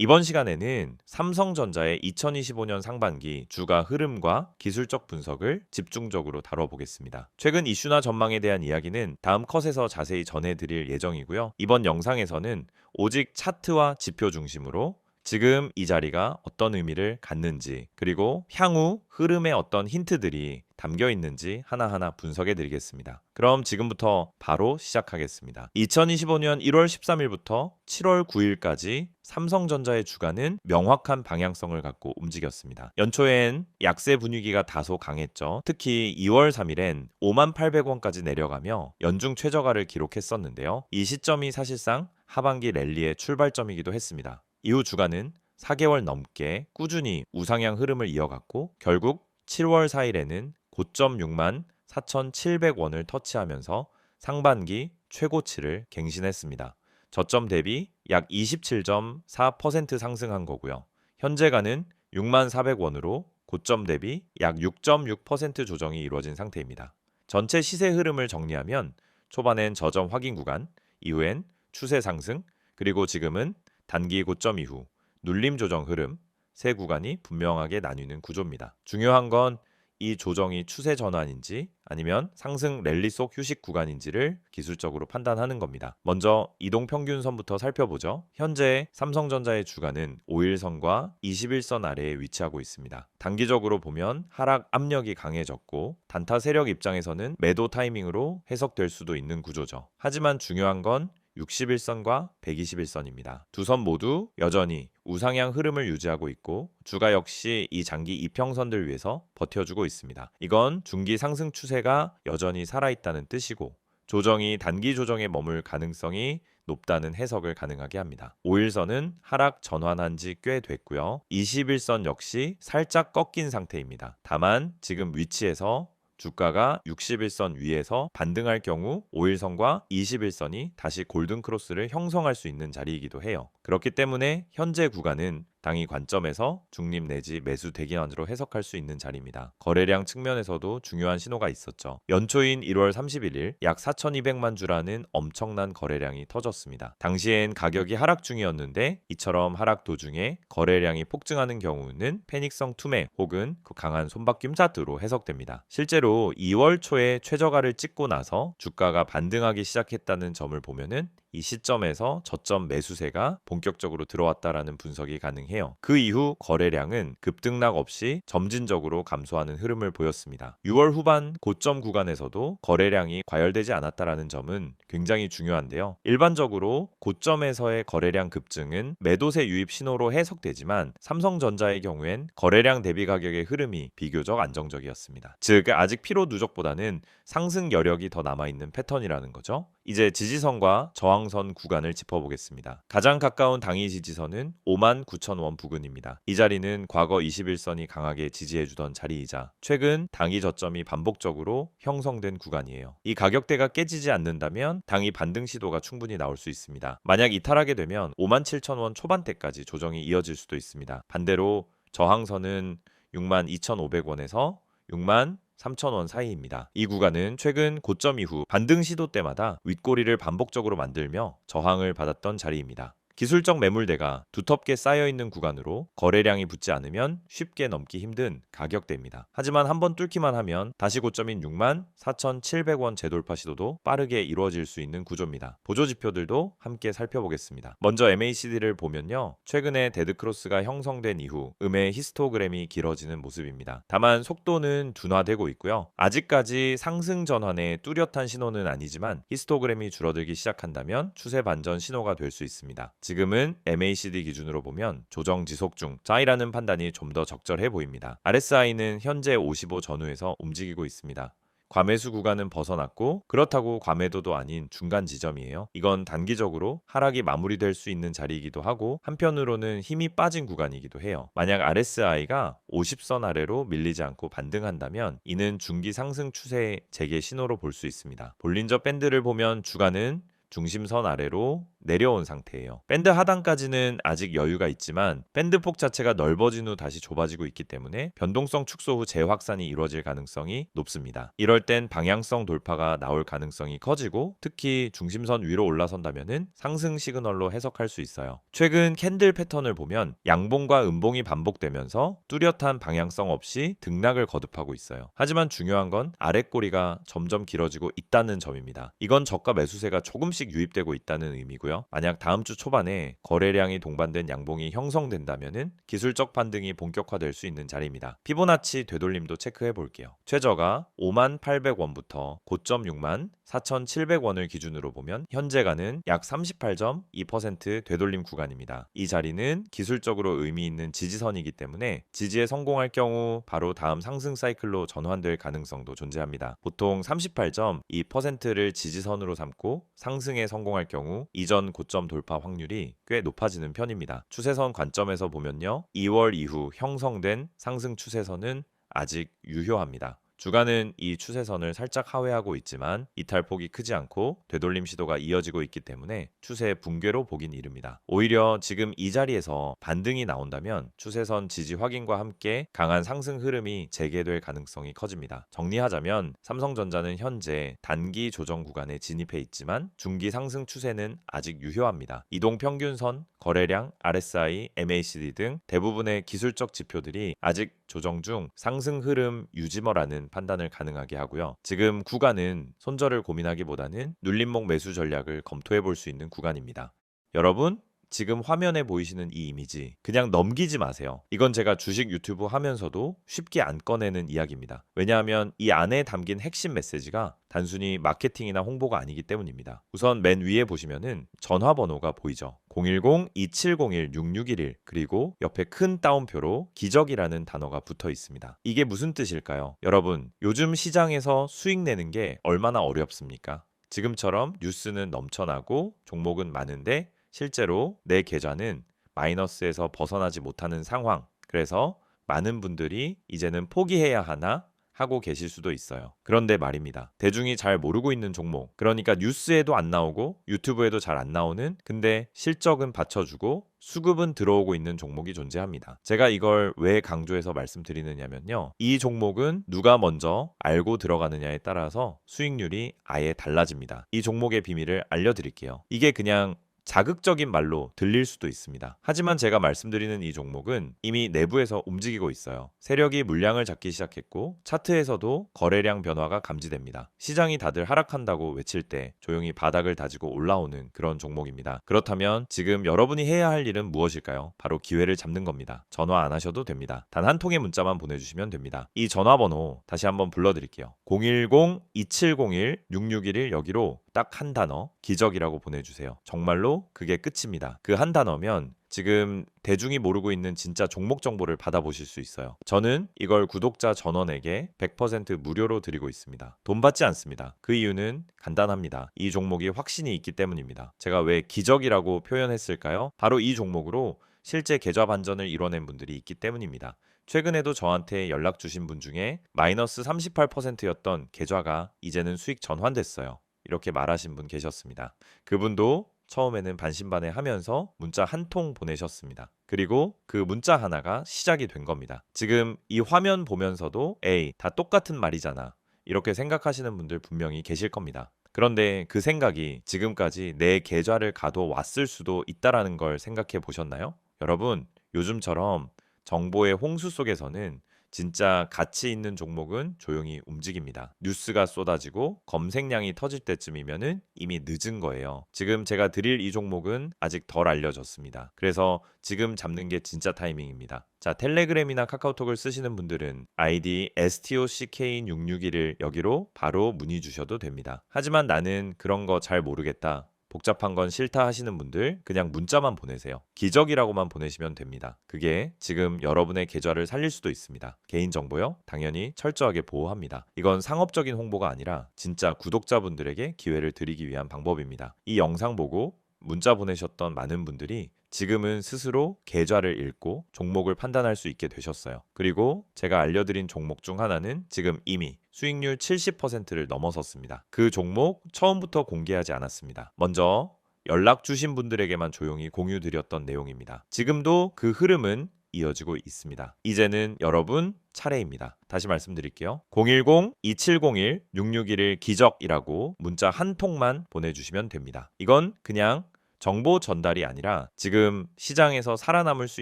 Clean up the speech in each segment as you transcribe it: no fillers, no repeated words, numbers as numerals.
이번 시간에는 삼성전자의 2025년 상반기 주가 흐름과 기술적 분석을 집중적으로 다뤄보겠습니다. 최근 이슈나 전망에 대한 이야기는 다음 컷에서 자세히 전해드릴 예정이고요. 이번 영상에서는 오직 차트와 지표 중심으로 지금 이 자리가 어떤 의미를 갖는지, 그리고 향후 흐름에 어떤 힌트들이 담겨 있는지 하나하나 분석해 드리겠습니다. 그럼 지금부터 바로 시작하겠습니다. 2025년 1월 13일부터 7월 9일까지 삼성전자의 주가는 명확한 방향성을 갖고 움직였습니다. 연초엔 약세 분위기가 다소 강했죠. 특히 2월 3일엔 58,800원까지 내려가며 연중 최저가를 기록했었는데요. 이 시점이 사실상 하반기 랠리의 출발점이기도 했습니다. 이후 주가는 4개월 넘게 꾸준히 우상향 흐름을 이어갔고 결국 7월 4일에는 고점 6만 4,700원을 터치하면서 상반기 최고치를 갱신했습니다. 저점 대비 약 27.4% 상승한 거고요. 현재가는 6만 400원으로 고점 대비 약 6.6% 조정이 이루어진 상태입니다. 전체 시세 흐름을 정리하면 초반엔 저점 확인 구간, 이후엔 추세 상승, 그리고 지금은 단기 고점 이후 눌림 조정 흐름, 세 구간이 분명하게 나뉘는 구조입니다. 중요한 건 이 조정이 추세 전환인지 아니면 상승 랠리 속 휴식 구간인지를 기술적으로 판단하는 겁니다. 먼저 이동평균선부터 살펴보죠. 현재 삼성전자의 주가는 5일선과 21선 아래에 위치하고 있습니다. 단기적으로 보면 하락 압력이 강해졌고 단타 세력 입장에서는 매도 타이밍으로 해석될 수도 있는 구조죠. 하지만 중요한 건 61선과 121선입니다. 두 선 모두 여전히 우상향 흐름을 유지하고 있고 주가 역시 이 장기 이평선들 위에서 버텨주고 있습니다. 이건 중기 상승 추세가 여전히 살아있다는 뜻이고 조정이 단기 조정에 머물 가능성이 높다는 해석을 가능하게 합니다. 5일선은 하락 전환한 지 꽤 됐고요. 21선 역시 살짝 꺾인 상태입니다. 다만 지금 위치에서 주가가 61선 위에서 반등할 경우 5일선과 21선이 다시 골든 크로스를 형성할 수 있는 자리이기도 해요. 그렇기 때문에 현재 구간은 당이 관점에서 중립 내지 매수 대기한으로 해석할 수 있는 자리입니다. 거래량 측면에서도 중요한 신호가 있었죠. 연초인 1월 31일 약 4,200만 주라는 엄청난 거래량이 터졌습니다. 당시엔 가격이 하락 중이었는데 이처럼 하락 도중에 거래량이 폭증하는 경우는 패닉성 투매 혹은 그 강한 손바뀜 차트로 해석됩니다. 실제로 2월 초에 최저가를 찍고 나서 주가가 반등하기 시작했다는 점을 보면은 이 시점에서 저점 매수세가 본격적으로 들어왔다라는 분석이 가능해요. 그 이후 거래량은 급등락 없이 점진적으로 감소하는 흐름을 보였습니다. 6월 후반 고점 구간에서도 거래량이 과열되지 않았다라는 점은 굉장히 중요한데요. 일반적으로 고점에서의 거래량 급증은 매도세 유입 신호로 해석되지만 삼성전자의 경우엔 거래량 대비 가격의 흐름이 비교적 안정적이었습니다. 즉 아직 피로 누적보다는 상승 여력이 더 남아있는 패턴이라는 거죠. 이제 지지선과 저항선 구간을 짚어보겠습니다. 가장 가까운 당위 지지선은 59,000원 부근입니다. 이 자리는 과거 21선이 강하게 지지해주던 자리이자 최근 당위 저점이 반복적으로 형성된 구간이에요. 이 가격대가 깨지지 않는다면 당위 반등 시도가 충분히 나올 수 있습니다. 만약 이탈하게 되면 57,000원 초반대까지 조정이 이어질 수도 있습니다. 반대로 저항선은 62,500원에서 63,000원 사이입니다. 이 구간은 최근 고점 이후 반등 시도 때마다 윗꼬리를 반복적으로 만들며 저항을 받았던 자리입니다. 기술적 매물대가 두텁게 쌓여있는 구간으로 거래량이 붙지 않으면 쉽게 넘기 힘든 가격대입니다. 하지만 한번 뚫기만 하면 다시 고점인 64,700원 재돌파 시도도 빠르게 이루어질 수 있는 구조입니다. 보조 지표들도 함께 살펴보겠습니다. 먼저 MACD를 보면요. 최근에 데드크로스가 형성된 이후 음의 히스토그램이 길어지는 모습입니다. 다만 속도는 둔화되고 있고요. 아직까지 상승 전환의 뚜렷한 신호는 아니지만 히스토그램이 줄어들기 시작한다면 추세 반전 신호가 될 수 있습니다. 지금은 MACD 기준으로 보면 조정 지속 중 자이라는 판단이 좀 더 적절해 보입니다. RSI는 현재 55 전후에서 움직이고 있습니다. 과매수 구간은 벗어났고 그렇다고 과매도도 아닌 중간 지점이에요. 이건 단기적으로 하락이 마무리될 수 있는 자리이기도 하고 한편으로는 힘이 빠진 구간이기도 해요. 만약 RSI가 50선 아래로 밀리지 않고 반등한다면 이는 중기 상승 추세의 재개 신호로 볼 수 있습니다. 볼린저 밴드를 보면 주가는 중심선 아래로 내려온 상태예요. 밴드 하단까지는 아직 여유가 있지만 밴드폭 자체가 넓어진 후 다시 좁아지고 있기 때문에 변동성 축소 후 재확산이 이루어질 가능성이 높습니다. 이럴 땐 방향성 돌파가 나올 가능성이 커지고 특히 중심선 위로 올라선다면은 상승 시그널로 해석할 수 있어요. 최근 캔들 패턴을 보면 양봉과 음봉이 반복되면서 뚜렷한 방향성 없이 등락을 거듭하고 있어요. 하지만 중요한 건 아랫꼬리가 점점 길어지고 있다는 점입니다. 이건 저가 매수세가 조금씩 유입되고 있다는 의미고요. 만약 다음 주 초반에 거래량이 동반된 양봉이 형성된다면은 기술적 반등이 본격화될 수 있는 자리입니다. 피보나치 되돌림도 체크해 볼게요. 최저가 58,800원부터 고점 64,700원을 기준으로 보면 현재가는 약 38.2% 되돌림 구간입니다. 이 자리는 기술적으로 의미 있는 지지선이기 때문에 지지에 성공할 경우 바로 다음 상승 사이클로 전환될 가능성도 존재합니다. 보통 38.2%를 지지선으로 삼고 상승에 성공할 경우 이전 고점 돌파 확률이 꽤 높아지는 편입니다. 추세선 관점에서 보면요. 2월 이후 형성된 상승 추세선은 아직 유효합니다. 주가는 이 추세선을 살짝 하회하고 있지만 이탈폭이 크지 않고 되돌림 시도가 이어지고 있기 때문에 추세 붕괴로 보긴 이릅니다. 오히려 지금 이 자리에서 반등이 나온다면 추세선 지지 확인과 함께 강한 상승 흐름이 재개될 가능성이 커집니다. 정리하자면 삼성전자는 현재 단기 조정 구간에 진입해 있지만 중기 상승 추세는 아직 유효합니다. 이동평균선, 거래량, RSI, MACD 등 대부분의 기술적 지표들이 아직 조정 중 상승 흐름 유지머라는 판단을 가능하게 하고요. 지금 구간은 손절을 고민하기보다는 눌림목 매수 전략을 검토해 볼 수 있는 구간입니다. 여러분, 지금 화면에 보이시는 이 이미지 그냥 넘기지 마세요. 이건 제가 주식 유튜브 하면서도 쉽게 안 꺼내는 이야기입니다. 왜냐하면 이 안에 담긴 핵심 메시지가 단순히 마케팅이나 홍보가 아니기 때문입니다. 우선 맨 위에 보시면은 전화번호가 보이죠. 010-2701-6611 그리고 옆에 큰 따옴표로 기적이라는 단어가 붙어 있습니다. 이게 무슨 뜻일까요? 여러분, 요즘 시장에서 수익 내는 게 얼마나 어렵습니까? 지금처럼 뉴스는 넘쳐나고 종목은 많은데 실제로 내 계좌는 마이너스에서 벗어나지 못하는 상황. 그래서 많은 분들이 이제는 포기해야 하나 하고 계실 수도 있어요. 그런데 말입니다. 대중이 잘 모르고 있는 종목, 그러니까 뉴스에도 안 나오고 유튜브에도 잘 안 나오는, 근데 실적은 받쳐주고 수급은 들어오고 있는 종목이 존재합니다. 제가 이걸 왜 강조해서 말씀드리느냐면요. 이 종목은 누가 먼저 알고 들어가느냐에 따라서 수익률이 아예 달라집니다. 이 종목의 비밀을 알려드릴게요. 이게 그냥 자극적인 말로 들릴 수도 있습니다. 하지만 제가 말씀드리는 이 종목은 이미 내부에서 움직이고 있어요. 세력이 물량을 잡기 시작했고 차트에서도 거래량 변화가 감지됩니다. 시장이 다들 하락한다고 외칠 때 조용히 바닥을 다지고 올라오는 그런 종목입니다. 그렇다면 지금 여러분이 해야 할 일은 무엇일까요? 바로 기회를 잡는 겁니다. 전화 안 하셔도 됩니다. 단 한 통의 문자만 보내주시면 됩니다. 이 전화번호 다시 한번 불러드릴게요. 010-2701-6611 여기로 딱 한 단어 기적이라고 보내주세요. 정말로 그게 끝입니다. 그 한 단어면 지금 대중이 모르고 있는 진짜 종목 정보를 받아보실 수 있어요. 저는 이걸 구독자 전원에게 100% 무료로 드리고 있습니다. 돈 받지 않습니다. 그 이유는 간단합니다. 이 종목이 확신이 있기 때문입니다. 제가 왜 기적이라고 표현했을까요? 바로 이 종목으로 실제 계좌 반전을 이뤄낸 분들이 있기 때문입니다. 최근에도 저한테 연락 주신 분 중에 마이너스 38%였던 계좌가 이제는 수익 전환됐어요. 이렇게 말하신 분 계셨습니다. 그분도 처음에는 반신반의하면서 문자 한 통 보내셨습니다. 그리고 그 문자 하나가 시작이 된 겁니다. 지금 이 화면 보면서도 에이, 다 똑같은 말이잖아. 이렇게 생각하시는 분들 분명히 계실 겁니다. 그런데 그 생각이 지금까지 내 계좌를 가둬왔을 수도 있다라는 걸 생각해 보셨나요? 여러분, 요즘처럼 정보의 홍수 속에서는 진짜 가치 있는 종목은 조용히 움직입니다. 뉴스가 쏟아지고 검색량이 터질 때쯤이면은 이미 늦은 거예요. 지금 제가 드릴 이 종목은 아직 덜 알려졌습니다. 그래서 지금 잡는 게 진짜 타이밍입니다. 자, 텔레그램이나 카카오톡을 쓰시는 분들은 아이디 STOCK661을 여기로 바로 문의 주셔도 됩니다. 하지만 나는 그런 거 잘 모르겠다. 복잡한 건 싫다 하시는 분들 그냥 문자만 보내세요. 기적이라고만 보내시면 됩니다. 그게 지금 여러분의 계좌를 살릴 수도 있습니다. 개인정보요? 당연히 철저하게 보호합니다. 이건 상업적인 홍보가 아니라 진짜 구독자분들에게 기회를 드리기 위한 방법입니다. 이 영상 보고 문자 보내셨던 많은 분들이 지금은 스스로 계좌를 읽고 종목을 판단할 수 있게 되셨어요. 그리고 제가 알려드린 종목 중 하나는 지금 이미 수익률 70%를 넘어섰습니다. 그 종목 처음부터 공개하지 않았습니다. 먼저 연락 주신 분들에게만 조용히 공유드렸던 내용입니다. 지금도 그 흐름은 이어지고 있습니다. 이제는 여러분 차례입니다. 다시 말씀드릴게요. 010-2701-6611 기적이라고 문자 한 통만 보내주시면 됩니다. 이건 그냥 정보 전달이 아니라 지금 시장에서 살아남을 수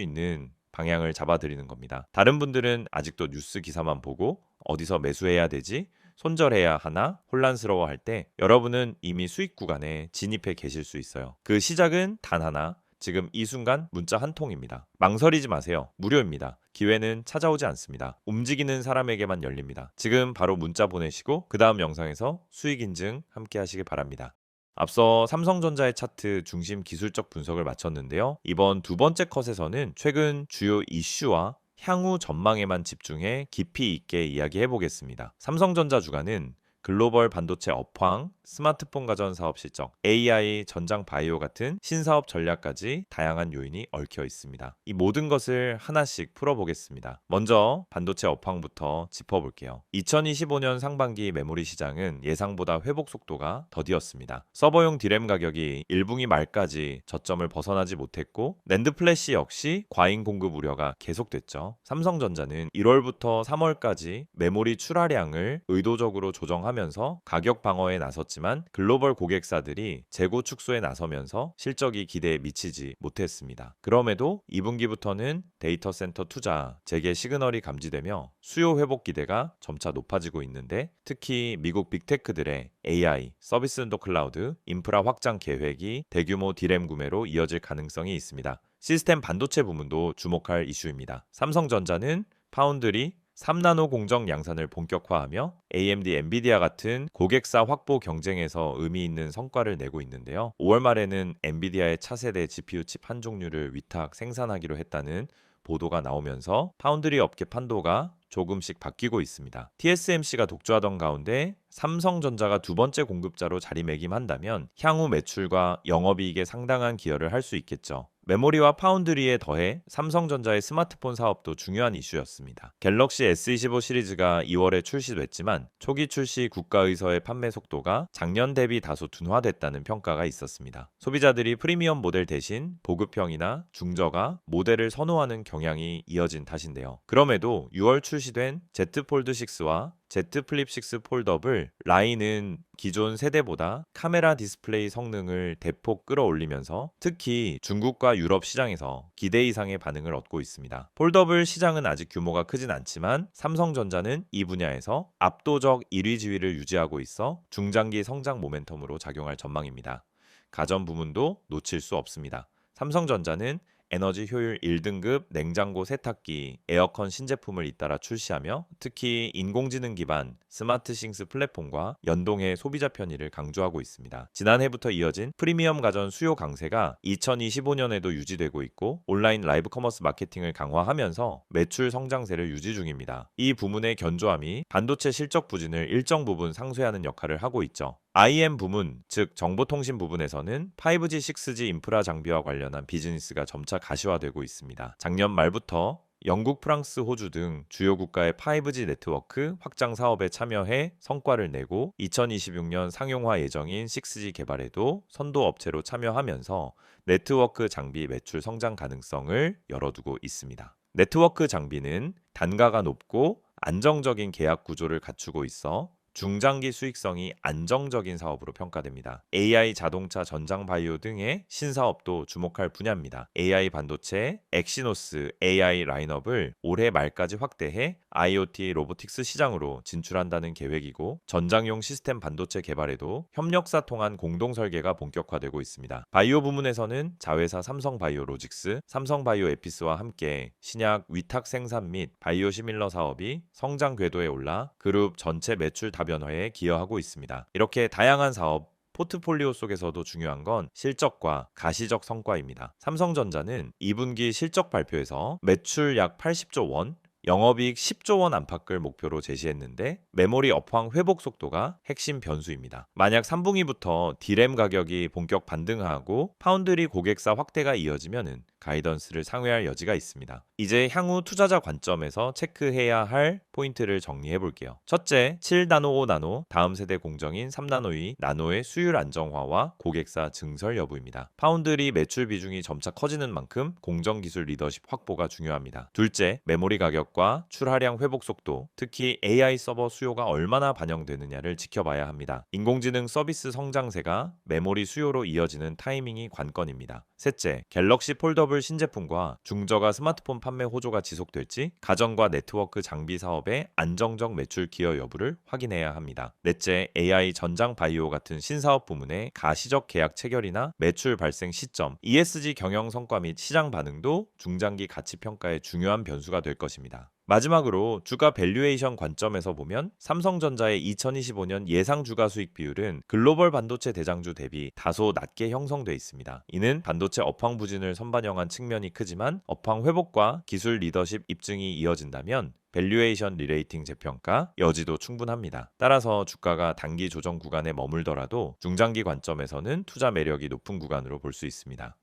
있는 방향을 잡아드리는 겁니다. 다른 분들은 아직도 뉴스 기사만 보고 어디서 매수해야 되지? 손절해야 하나? 혼란스러워할 때 여러분은 이미 수익 구간에 진입해 계실 수 있어요. 그 시작은 단 하나, 지금 이 순간 문자 한 통입니다. 망설이지 마세요. 무료입니다. 기회는 찾아오지 않습니다. 움직이는 사람에게만 열립니다. 지금 바로 문자 보내시고 그 다음 영상에서 수익 인증 함께 하시길 바랍니다. 앞서 삼성전자의 차트 중심 기술적 분석을 마쳤는데요. 이번 두 번째 컷에서는 최근 주요 이슈와 향후 전망에만 집중해 깊이 있게 이야기해 보겠습니다. 삼성전자 주가는 글로벌 반도체 업황, 스마트폰 가전 사업 실적, AI, 전장 바이오 같은 신사업 전략까지 다양한 요인이 얽혀 있습니다. 이 모든 것을 하나씩 풀어보겠습니다. 먼저 반도체 업황부터 짚어볼게요. 2025년 상반기 메모리 시장은 예상보다 회복 속도가 더디었습니다. 서버용 디램 가격이 1분기 말까지 저점을 벗어나지 못했고 낸드 플래시 역시 과잉 공급 우려가 계속됐죠. 삼성전자는 1월부터 3월까지 메모리 출하량을 의도적으로 조정하면서 가격 방어에 나섰지만 글로벌 고객사들이 재고 축소에 나서면서 실적이 기대에 미치지 못했습니다. 그럼에도 2분기부터는 데이터 센터 투자, 재개 시그널이 감지되며 수요 회복 기대가 점차 높아지고 있는데 특히 미국 빅테크들의 AI, 서비스 인도 클라우드, 인프라 확장 계획이 대규모 디램 구매로 이어질 가능성이 있습니다. 시스템 반도체 부문도 주목할 이슈입니다. 삼성전자는 파운드리, 3나노 공정 양산을 본격화하며 AMD, 엔비디아 같은 고객사 확보 경쟁에서 의미 있는 성과를 내고 있는데요. 5월 말에는 엔비디아의 차세대 GPU 칩 한 종류를 위탁 생산하기로 했다는 보도가 나오면서 파운드리 업계 판도가 조금씩 바뀌고 있습니다. TSMC가 독주하던 가운데 삼성전자가 두 번째 공급자로 자리매김한다면 향후 매출과 영업이익에 상당한 기여를 할 수 있겠죠. 메모리와 파운드리에 더해 삼성전자의 스마트폰 사업도 중요한 이슈였습니다. 갤럭시 S25 시리즈가 2월에 출시됐지만 초기 출시 국가의서의 판매 속도가 작년 대비 다소 둔화됐다는 평가가 있었습니다. 소비자들이 프리미엄 모델 대신 보급형이나 중저가 모델을 선호하는 경향이 이어진 탓인데요. 그럼에도 6월 출시된 Z 폴드 6와 Z 플립 6 폴더블 라인은 기존 세대보다 카메라 디스플레이 성능을 대폭 끌어올리면서 특히 중국과 유럽 시장에서 기대 이상의 반응을 얻고 있습니다. 폴더블 시장은 아직 규모가 크진 않지만 삼성전자는 이 분야에서 압도적 1위 지위를 유지하고 있어 중장기 성장 모멘텀으로 작용할 전망입니다. 가전 부문도 놓칠 수 없습니다. 삼성전자는 에너지 효율 1등급 냉장고 세탁기, 에어컨 신제품을 잇따라 출시하며 특히 인공지능 기반 스마트싱스 플랫폼과 연동해 소비자 편의를 강조하고 있습니다. 지난해부터 이어진 프리미엄 가전 수요 강세가 2025년에도 유지되고 있고 온라인 라이브 커머스 마케팅을 강화하면서 매출 성장세를 유지 중입니다. 이 부문의 견조함이 반도체 실적 부진을 일정 부분 상쇄하는 역할을 하고 있죠. IM 부문, 즉 정보통신 부분에서는 5G, 6G 인프라 장비와 관련한 비즈니스가 점차 가시화되고 있습니다. 작년 말부터 영국, 프랑스, 호주 등 주요 국가의 5G 네트워크 확장 사업에 참여해 성과를 내고 2026년 상용화 예정인 6G 개발에도 선도 업체로 참여하면서 네트워크 장비 매출 성장 가능성을 열어두고 있습니다. 네트워크 장비는 단가가 높고 안정적인 계약 구조를 갖추고 있어 중장기 수익성이 안정적인 사업으로 평가됩니다. AI 자동차 전장 바이오 등의 신사업도 주목할 분야입니다. AI 반도체, 엑시노스 AI 라인업을 올해 말까지 확대해 IoT 로보틱스 시장으로 진출한다는 계획이고 전장용 시스템 반도체 개발에도 협력사 통한 공동 설계가 본격화되고 있습니다. 바이오 부문에서는 자회사 삼성바이오로직스, 삼성바이오 에피스와 함께 신약 위탁 생산 및 바이오 시밀러 사업이 성장 궤도에 올라 그룹 전체 매출 다변화에 기여하고 있습니다. 이렇게 다양한 사업 포트폴리오 속에서도 중요한 건 실적과 가시적 성과입니다. 삼성전자는 2분기 실적 발표에서 매출 약 80조 원, 영업이익 10조 원 안팎을 목표로 제시했는데 메모리 업황 회복 속도가 핵심 변수입니다. 만약 3분기부터 디램 가격이 본격 반등하고 파운드리 고객사 확대가 이어지면 가이던스를 상회할 여지가 있습니다. 이제 향후 투자자 관점에서 체크해야 할 포인트를 정리해 볼게요. 첫째, 7나노, 5나노, 다음 세대 공정인 3나노2 나노의 수율 안정화와 고객사 증설 여부입니다. 파운드리 매출 비중이 점차 커지는 만큼 공정 기술 리더십 확보가 중요합니다. 둘째, 메모리 가격과 출하량 회복 속도, 특히 AI 서버 수요가 얼마나 반영되느냐를 지켜봐야 합니다. 인공지능 서비스 성장세가 메모리 수요로 이어지는 타이밍이 관건입니다. 셋째, 갤럭시 폴더블 신제품과 중저가 스마트폰 판매 호조가 지속될지 가전과 네트워크 장비 사업의 안정적 매출 기여 여부를 확인해야 합니다. 넷째, AI 전장 바이오 같은 신사업 부문의 가시적 계약 체결이나 매출 발생 시점, ESG 경영 성과 및 시장 반응도 중장기 가치 평가의 중요한 변수가 될 것입니다. 마지막으로 주가 밸류에이션 관점에서 보면 삼성전자의 2025년 예상 주가 수익 비율은 글로벌 반도체 대장주 대비 다소 낮게 형성돼 있습니다. 이는 반도체 업황 부진을 선반영한 측면이 크지만 업황 회복과 기술 리더십 입증이 이어진다면 밸류에이션 리레이팅 재평가 여지도 충분합니다. 따라서 주가가 단기 조정 구간에 머물더라도 중장기 관점에서는 투자 매력이 높은 구간으로 볼 수 있습니다.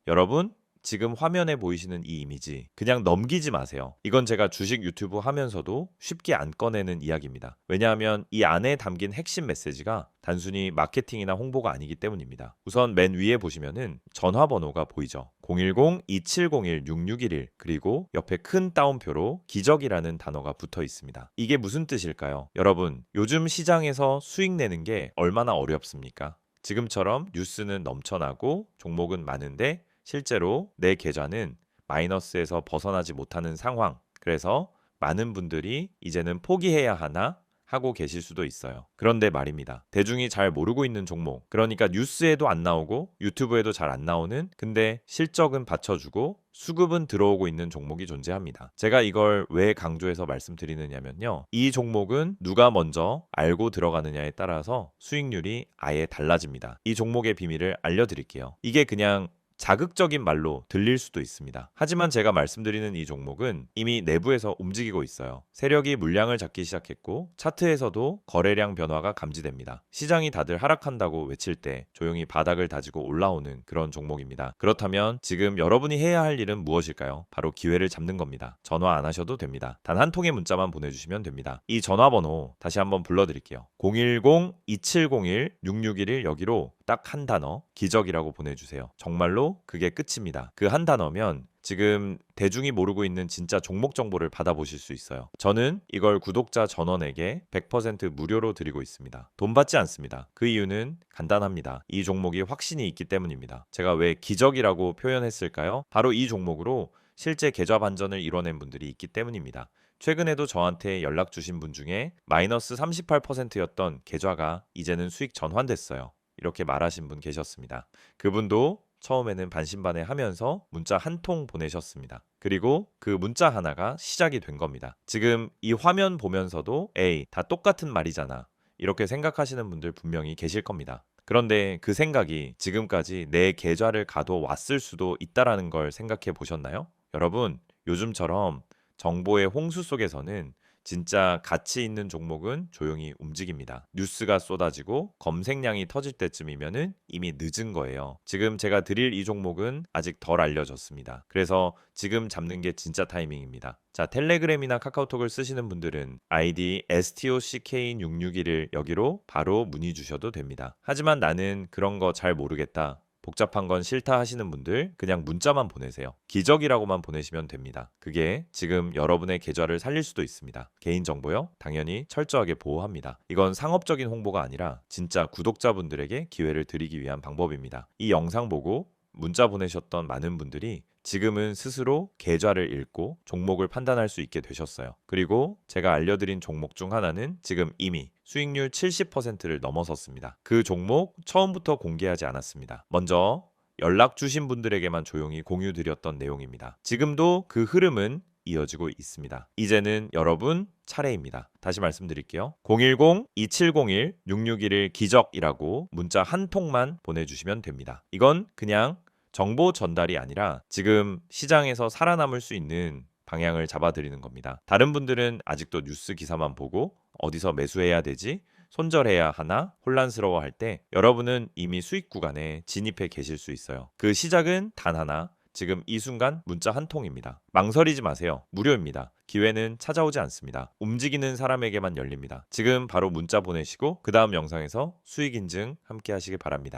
여러분, 지금 화면에 보이시는 이 이미지 그냥 넘기지 마세요. 이건 제가 주식 유튜브 하면서도 쉽게 안 꺼내는 이야기입니다. 왜냐하면 이 안에 담긴 핵심 메시지가 단순히 마케팅이나 홍보가 아니기 때문입니다. 우선 맨 위에 보시면은 전화번호가 보이죠. 010-2701-6611 그리고 옆에 큰 따옴표로 기적이라는 단어가 붙어 있습니다. 이게 무슨 뜻일까요? 여러분, 요즘 시장에서 수익 내는 게 얼마나 어렵습니까? 지금처럼 뉴스는 넘쳐나고 종목은 많은데 실제로 내 계좌는 마이너스에서 벗어나지 못하는 상황. 그래서 많은 분들이 이제는 포기해야 하나 하고 계실 수도 있어요. 그런데 말입니다. 대중이 잘 모르고 있는 종목, 그러니까 뉴스에도 안 나오고 유튜브에도 잘 안 나오는, 근데 실적은 받쳐주고 수급은 들어오고 있는 종목이 존재합니다. 제가 이걸 왜 강조해서 말씀드리느냐면요. 이 종목은 누가 먼저 알고 들어가느냐에 따라서 수익률이 아예 달라집니다. 이 종목의 비밀을 알려드릴게요. 이게 그냥 자극적인 말로 들릴 수도 있습니다. 하지만 제가 말씀드리는 이 종목은 이미 내부에서 움직이고 있어요. 세력이 물량을 잡기 시작했고 차트에서도 거래량 변화가 감지됩니다. 시장이 다들 하락한다고 외칠 때 조용히 바닥을 다지고 올라오는 그런 종목입니다. 그렇다면 지금 여러분이 해야 할 일은 무엇일까요? 바로 기회를 잡는 겁니다. 전화 안 하셔도 됩니다. 단 한 통의 문자만 보내주시면 됩니다. 이 전화번호 다시 한번 불러드릴게요. 010-2701-6611 여기로 딱 한 단어 기적이라고 보내주세요. 정말로 그게 끝입니다. 그 한 단어면 지금 대중이 모르고 있는 진짜 종목 정보를 받아보실 수 있어요. 저는 이걸 구독자 전원에게 100% 무료로 드리고 있습니다. 돈 받지 않습니다. 그 이유는 간단합니다. 이 종목이 확신이 있기 때문입니다. 제가 왜 기적이라고 표현했을까요? 바로 이 종목으로 실제 계좌 반전을 이뤄낸 분들이 있기 때문입니다. 최근에도 저한테 연락 주신 분 중에 마이너스 38%였던 계좌가 이제는 수익 전환됐어요. 이렇게 말하신 분 계셨습니다. 그분도 처음에는 반신반의하면서 문자 한 통 보내셨습니다. 그리고 그 문자 하나가 시작이 된 겁니다. 지금 이 화면 보면서도 에이, 다 똑같은 말이잖아. 이렇게 생각하시는 분들 분명히 계실 겁니다. 그런데 그 생각이 지금까지 내 계좌를 가둬왔을 수도 있다라는 걸 생각해 보셨나요? 여러분, 요즘처럼 정보의 홍수 속에서는 진짜 가치 있는 종목은 조용히 움직입니다. 뉴스가 쏟아지고 검색량이 터질 때쯤이면은 이미 늦은 거예요. 지금 제가 드릴 이 종목은 아직 덜 알려졌습니다. 그래서 지금 잡는 게 진짜 타이밍입니다. 자, 텔레그램이나 카카오톡을 쓰시는 분들은 아이디 STOCK661을 여기로 바로 문의 주셔도 됩니다. 하지만 나는 그런 거 잘 모르겠다. 복잡한 건 싫다 하시는 분들 그냥 문자만 보내세요. 기적이라고만 보내시면 됩니다. 그게 지금 여러분의 계좌를 살릴 수도 있습니다. 개인정보요? 당연히 철저하게 보호합니다. 이건 상업적인 홍보가 아니라 진짜 구독자분들에게 기회를 드리기 위한 방법입니다. 이 영상 보고 문자 보내셨던 많은 분들이 지금은 스스로 계좌를 읽고 종목을 판단할 수 있게 되셨어요. 그리고 제가 알려드린 종목 중 하나는 지금 이미 수익률 70%를 넘어섰습니다. 그 종목 처음부터 공개하지 않았습니다. 먼저 연락 주신 분들에게만 조용히 공유드렸던 내용입니다. 지금도 그 흐름은 이어지고 있습니다. 이제는 여러분 차례입니다. 다시 말씀드릴게요. 010-2701-6611 기적이라고 문자 한 통만 보내주시면 됩니다. 이건 그냥 정보 전달이 아니라 지금 시장에서 살아남을 수 있는 방향을 잡아드리는 겁니다. 다른 분들은 아직도 뉴스 기사만 보고 어디서 매수해야 되지? 손절해야 하나? 혼란스러워할 때 여러분은 이미 수익 구간에 진입해 계실 수 있어요. 그 시작은 단 하나, 지금 이 순간 문자 한 통입니다. 망설이지 마세요. 무료입니다. 기회는 찾아오지 않습니다. 움직이는 사람에게만 열립니다. 지금 바로 문자 보내시고 그 다음 영상에서 수익 인증 함께 하시길 바랍니다.